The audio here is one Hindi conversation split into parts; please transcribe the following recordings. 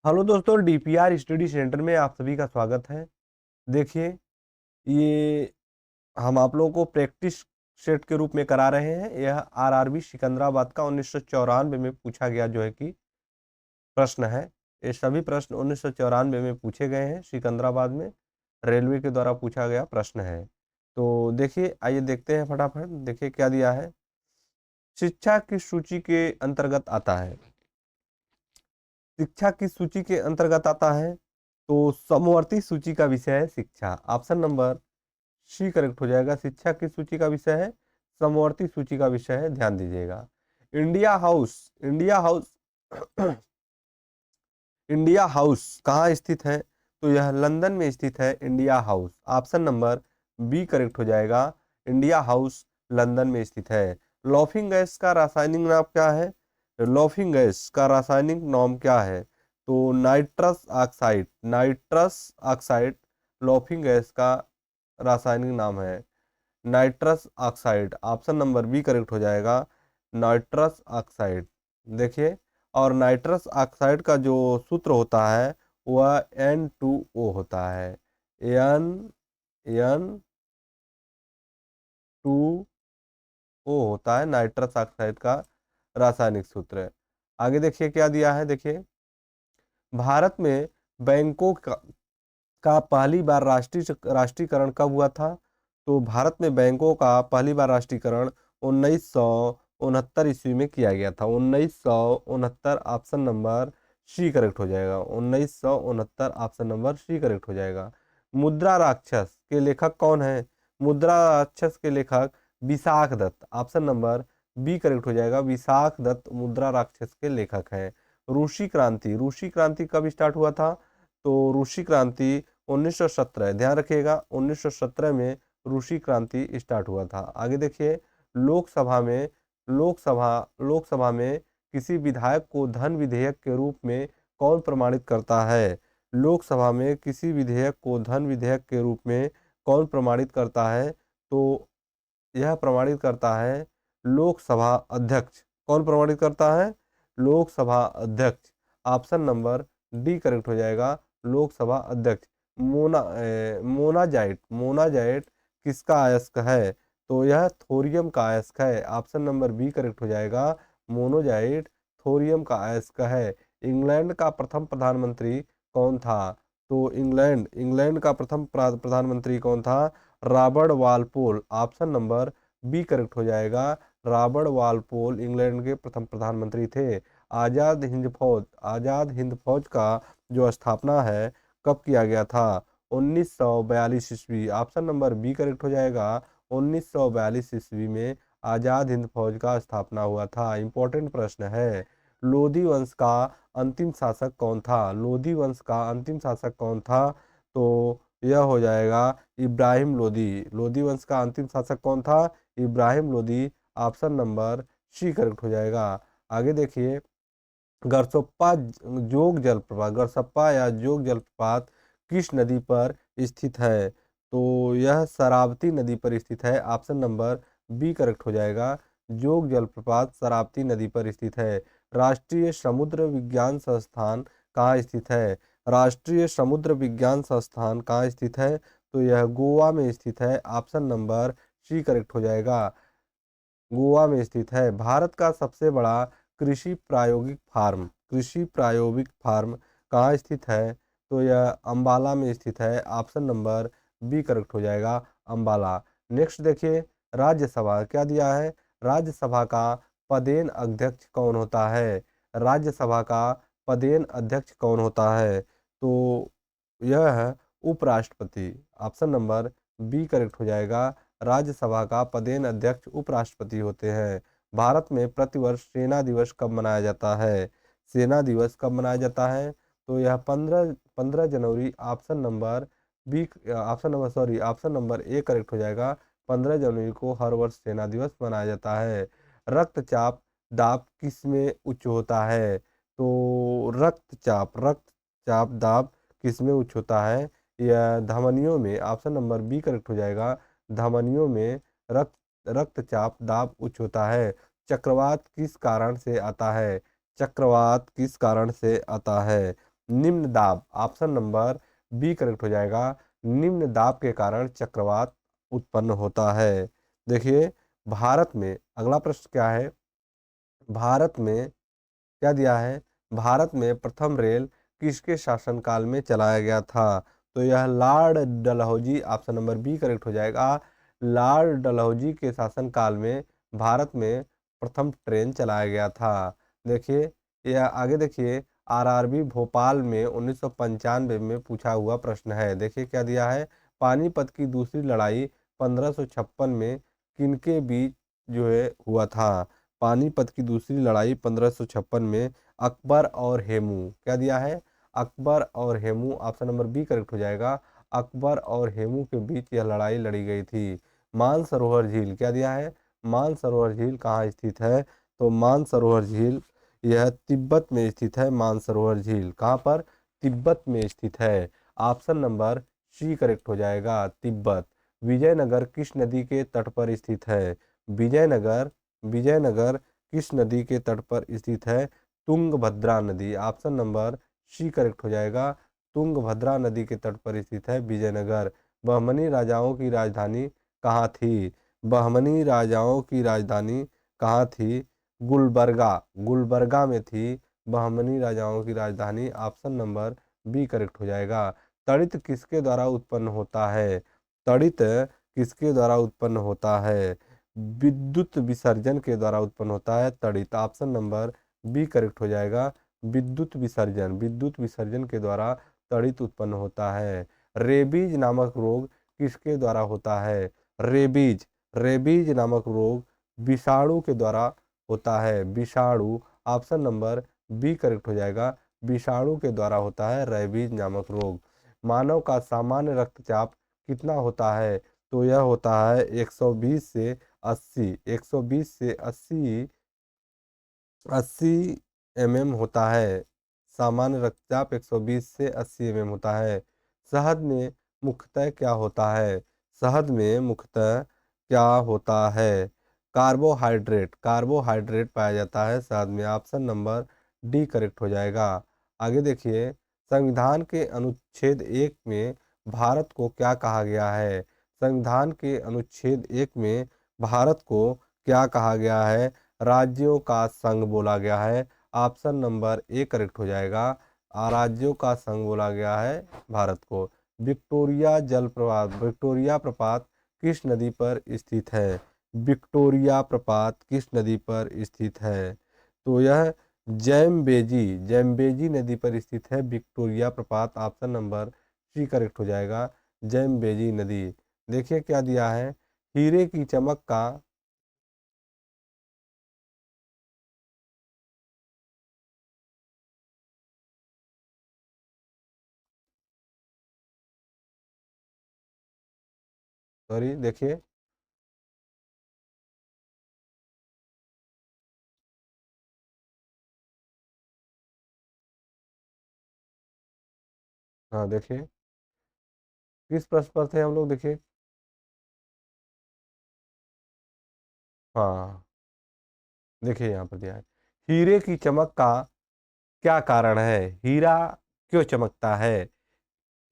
हेलो दोस्तों, डीपीआर स्टडी सेंटर में आप सभी का स्वागत है। देखिए, ये हम आप लोगों को प्रैक्टिस सेट के रूप में करा रहे हैं। यह आरआरबी सिकंदराबाद का 1994 में पूछा गया जो है कि प्रश्न है। ये सभी प्रश्न 1994 में पूछे गए हैं। सिकंदराबाद में रेलवे के द्वारा पूछा गया प्रश्न है। तो देखिए, आइए देखते हैं फटाफट। देखिए क्या दिया है। शिक्षा की सूची के अंतर्गत आता है। शिक्षा की सूची के अंतर्गत आता है तो समवर्ती सूची का विषय है शिक्षा। ऑप्शन नंबर सी करेक्ट हो जाएगा। शिक्षा की सूची का विषय है, समवर्ती सूची का विषय है। ध्यान दीजिएगा। India house, India house India house कहाँ स्थित है? तो यह लंदन में स्थित है। India house option number B correct हो जाएगा। इंडिया हाउस लंदन में स्थित है। लॉफिंग गैस का रासायनिक नाम क्या है? लॉफिंग गैस का रासायनिक नाम क्या है? तो nitrous oxide, nitrous oxide laughing gas का रासायनिक नाम है। Nitrous oxide option number B correct हो जाएगा। Nitrous oxide. देखिए, और नाइट्रस ऑक्साइड का जो सूत्र होता है वह N2O होता है। N2O होता है नाइट्रस ऑक्साइड का रासायनिक सूत्र। आगे देखिए क्या दिया है। देखिए, भारत में बैंकों का पहली बार राष्ट्रीयकरण कब हुआ था? तो भारत में बैंकों का पहली बार राष्ट्रीयकरण 1969 ईस्वी में किया गया था। 1969 ऑप्शन नंबर सी करेक्ट हो जाएगा। 1969 ऑप्शन नंबर सी करेक्ट हो जाएगा। मुद्रा राक्षस के लेखक कौन है? मुद्रा राक्षस के लेखक Vishakha Datta. Option number B correct हो जाएगा। विशाख दत्त मुद्रा राक्षस के लेखक हैं। रूसी क्रांति, रूसी क्रांति कब स्टार्ट हुआ था? तो रूसी क्रांति 1917, ध्यान रखिएगा 1917 में रूसी क्रांति स्टार्ट हुआ था। आगे देखिए, लोकसभा में लोकसभा में किसी विधायक को धन विधेयक के रूप में कौन प्रमाणित करता है? लोकसभा में किसी विधेयक को धन विधेयक के रूप में कौन प्रमाणित करता है? तो यह प्रमाणित करता है लोकसभा अध्यक्ष। कौन प्रमाणित करता है? लोकसभा अध्यक्ष। ऑप्शन नंबर डी करेक्ट हो जाएगा। लोकसभा अध्यक्ष। मोनाजाइट, मोनाजाइट किसका अयस्क है? तो यह थोरियम का अयस्क है। ऑप्शन नंबर बी करेक्ट हो जाएगा। मोनोजाइट थोरियम का अयस्क है। इंग्लैंड का प्रथम प्रधानमंत्री कौन था? तो इंग्लैंड इंग्लैंड का प्रथम प्रधानमंत्री कौन था? Robert Walpole. Option number B correct हो जाएगा। रॉबर्ट वालपोल इंग्लैंड के प्रथम प्रधानमंत्री थे। आजाद हिंद फौज का जो स्थापना है कब किया गया था? 1942 ईस्वी। ऑप्शन नंबर बी करेक्ट हो जाएगा। 1942 ईस्वी में आजाद हिंद फौज का स्थापना हुआ था। इंपॉर्टेंट प्रश्न है। लोधी वंश का अंतिम शासक कौन था? लोधी वंश का अंतिम शासक कौन था? तो यह हो जाएगा इब्राहिम लोधी। लोधी वंश का अंतिम शासक कौन था? Ibrahim Lodi. Option number C correct हो जाएगा। आगे देखिए, गरसप्पा जोग जलप्रपात, गरसप्पा या जोग जलप्रपात किस नदी पर स्थित है? तो यह शरावती नदी पर स्थित है। ऑप्शन नंबर बी करेक्ट हो जाएगा। जोग जलप्रपात शरावती नदी पर स्थित है। राष्ट्रीय समुद्र विज्ञान संस्थान कहाँ स्थित है? राष्ट्रीय समुद्र विज्ञान संस्थान कहाँ स्थित है? तो यह गोवा में स्थित है। ऑप्शन नंबर सी करेक्ट हो जाएगा। गोवा में स्थित है। भारत का सबसे बड़ा कृषि प्रायोगिक फार्म कहाँ स्थित है? तो यह अंबाला में स्थित है। ऑप्शन नंबर बी करेक्ट हो जाएगा। अंबाला। नेक्स्ट देखिए, राज्यसभा क्या दिया है। राज्यसभा का पदेन अध्यक्ष कौन होता है? राज्यसभा का पदेन अध्यक्ष कौन होता है? तो यह है उपराष्ट्रपति। ऑप्शन नंबर बी करेक्ट हो जाएगा। राज्यसभा का पदेन अध्यक्ष उपराष्ट्रपति होते हैं। भारत में प्रतिवर्ष सेना दिवस कब मनाया जाता है? सेना दिवस कब मनाया जाता है? तो यह 15 जनवरी। Option number B, option number A correct हो जाएगा। 15 जनवरी को हर वर्ष सेना दिवस मनाया जाता है। रक्तचाप दाब किस में उच्च होता है? तो रक्तचाप दाब किस में उच्च होता है? यह धमनियों में। ऑप्शन नंबर बी करेक्ट हो जाएगा। धमनियों में रक्तचाप दाब उच्च होता है। चक्रवात किस कारण से आता है? चक्रवात किस कारण से आता है? निम्न दाब, ऑप्शन नंबर बी करेक्ट हो जाएगा। निम्न दाब के कारण चक्रवात उत्पन्न होता है। देखिए भारत में अगला प्रश्न क्या है, भारत में क्या दिया है, भारत में प्रथम रेल किसके शासनकाल में चलाया गया था? तो यह Lord Dalhousie, option number B correct हो जाएगा। लॉर्ड डलहौजी के शासनकाल में भारत में प्रथम ट्रेन चलाया गया था। देखिए यह आगे देखिए, आरआरबी भोपाल में 1995 में पूछा हुआ प्रश्न है। देखिए क्या दिया है, पानीपत की दूसरी लड़ाई 1556 में किनके बीच जो है हुआ था? पानीपत की दूसरी लड़ाई 1556 में अकबर और हेमू, क्या दिया है, अकबर और Hemu, option number B correct हो जाएगा। अकबर और हेमू के बीच यह लड़ाई लड़ी गई थी। मानसरोवर झील, क्या दिया है, मानसरोवर झील कहाँ स्थित है? तो मानसरोवर झील यह तिब्बत में स्थित है। मानसरोवर झील कहाँ पर? तिब्बत में स्थित है। ऑप्शन नंबर सी करेक्ट हो जाएगा, तिब्बत। विजयनगर किस नदी के तट पर स्थित है? विजयनगर, विजयनगर किस नदी के तट पर स्थित है? तुंगभद्रा नदी, ऑप्शन नंबर सी करेक्ट हो जाएगा। तुंगभद्रा नदी के तट पर स्थित है विजयनगर। बहमनी राजाओं की राजधानी कहाँ थी? बहमनी राजाओं की राजधानी कहाँ थी? गुलबर्गा, गुलबर्गा में थी बहमनी राजाओं की राजधानी, ऑप्शन नंबर बी करेक्ट हो जाएगा। तड़ित किसके द्वारा उत्पन्न होता है? तड़ित किसके द्वारा उत्पन्न होता है? विद्युत विसर्जन के द्वारा उत्पन्न होता है तड़ित, ऑप्शन नंबर बी करेक्ट हो जाएगा। विद्युत विसर्जन, विद्युत विसर्जन के द्वारा तड़ित उत्पन्न होता है। रेबीज नामक रोग किसके द्वारा होता है? रेबीज, रेबीज नामक रोग विषाणु के द्वारा होता है। विषाणु, ऑप्शन नंबर बी करेक्ट हो जाएगा। विषाणु के द्वारा होता है रेबीज नामक रोग। मानव का सामान्य रक्तचाप कितना होता है? तो यह होता है 120 से 80, 120 से 80, 80 mm होता है। सामान्य रक्तचाप 120 से 80 mm होता है। शहद में मुख्यतः क्या होता है? शहद में मुख्यतः क्या होता है? कार्बोहाइड्रेट, कार्बोहाइड्रेट पाया जाता है शहद में, ऑप्शन नंबर डी करेक्ट हो जाएगा। आगे देखिए, संविधान के अनुच्छेद 1 में भारत को क्या कहा गया है? संविधान के अनुच्छेद 1 में भारत को क्या कहा गया है? राज्यों का संघ बोला गया है, ऑप्शन नंबर ए करेक्ट हो जाएगा। राज्यों का संघ बोला गया है भारत को। विक्टोरिया जल प्रपात, विक्टोरिया प्रपात किस नदी पर स्थित है? विक्टोरिया प्रपात किस नदी पर स्थित है? तो यह जैम्बेजी, जैम्बेजी नदी पर स्थित है विक्टोरिया प्रपात, ऑप्शन नंबर सी करेक्ट हो जाएगा। जैम्बेजी नदी। देखिए क्या दिया है, हीरे की चमक का, सॉरी देखिए, हाँ देखिए किस प्रश्न पर थे हम लोग, देखिए, हाँ देखिए यहाँ पर दिया है, हीरे की चमक का क्या कारण है? हीरा क्यों चमकता है?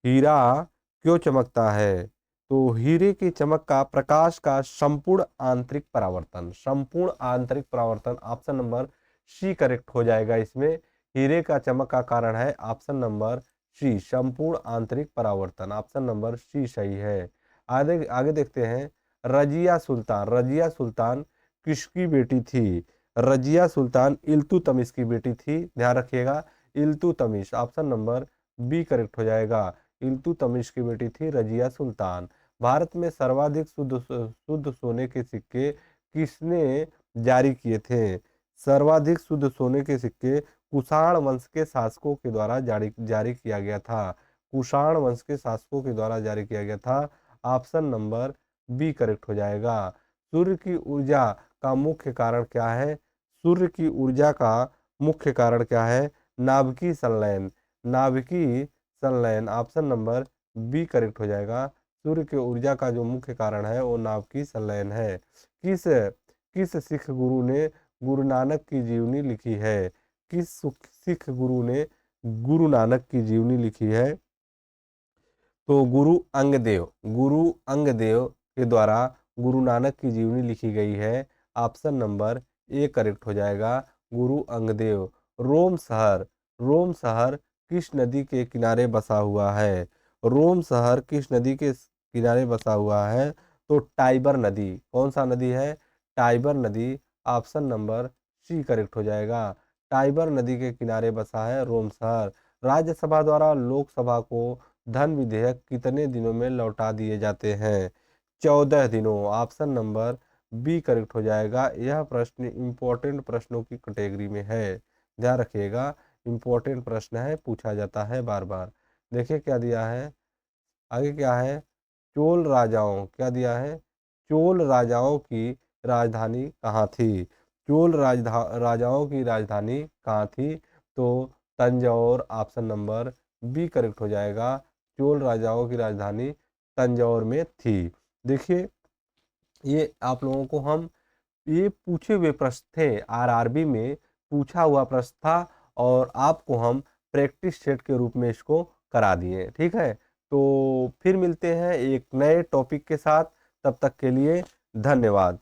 हीरा क्यों चमकता है? तो हीरे की चमक का प्रकाश का संपूर्ण आंतरिक परावर्तन, संपूर्ण आंतरिक परावर्तन, ऑप्शन नंबर सी करेक्ट हो जाएगा। इसमें हीरे का चमक का कारण है ऑप्शन नंबर सी, संपूर्ण आंतरिक परावर्तन, ऑप्शन नंबर सी सही है। आगे आगे देखते हैं, रजिया सुल्तान, रजिया सुल्तान किसकी बेटी थी? रजिया सुल्तान इल्तुतमिश की बेटी थी, ध्यान रखिएगा। Iltutmish, option number B correct हो जाएगा। इल्तुतमिश की बेटी थी रजिया सुल्तान। भारत में सर्वाधिक शुद्ध सोने के सिक्के किसने जारी किए थे? सर्वाधिक शुद्ध सोने के सिक्के कुषाण वंश के शासकों के द्वारा जारी जारी किया गया था। कुषाण वंश के शासकों के द्वारा जारी किया गया था, ऑप्शन नंबर बी करेक्ट हो जाएगा। सूर्य की ऊर्जा का मुख्य कारण क्या है? सूर्य की ऊर्जा का मुख्य कारण क्या है? नाभिकीय संलयन, नाभिकीय संलयन, ऑप्शन नंबर बी करेक्ट हो जाएगा। सूर्य की ऊर्जा का जो मुख्य कारण है वो नाभिकीय संलयन है। किस किस सिख गुरु ने गुरु नानक की जीवनी लिखी है? किस सिख गुरु ने गुरु नानक की जीवनी लिखी है? तो गुरु अंगदेव के द्वारा गुरु नानक की जीवनी लिखी गई है। ऑप्शन नंबर ए करेक्ट हो जाएगा, गुरु अंगदेव। रोम शहर, रोम शहर किस नदी के किनारे बसा हुआ है? रोम शहर किस नदी के किनारे बसा हुआ है? तो टाइबर नदी। कौन सा नदी है? टाइबर नदी। ऑप्शन नंबर सी करेक्ट हो जाएगा। टाइबर नदी के किनारे बसा है रोम शहर। राज्यसभा द्वारा लोकसभा को धन विधेयक कितने दिनों में लौटा दिए जाते हैं? 14 दिनों। ऑप्शन नंबर बी करेक्ट हो जाएगा। यह प्रश्न इंपॉर्टेंट प्रश्नों की कैटेगरी में है, ध्यान रखिएगा। इंपॉर्टेंट प्रश्न है, पूछा जाता है बार बार। देखिए क्या दिया है आगे, क्या है? चोल राजाओं, क्या दिया है? चोल राजाओं की राजधानी कहाँ थी? राजाओं की राजधानी कहाँ थी? तो Tanjore. Option number B correct हो जाएगा। चोल राजाओं की राजधानी तंजौर में थी। देखिए, ये आप लोगों को हम ये पूछे हुए प्रश्न थे, आरआरबी में पूछा हुआ प्रश्न था, और आपको हम प्रैक्टिस सेट के रूप में इसको करा दिए। ठीक है, तो फिर मिलते हैं एक नए टॉपिक के साथ। तब तक के लिए धन्यवाद।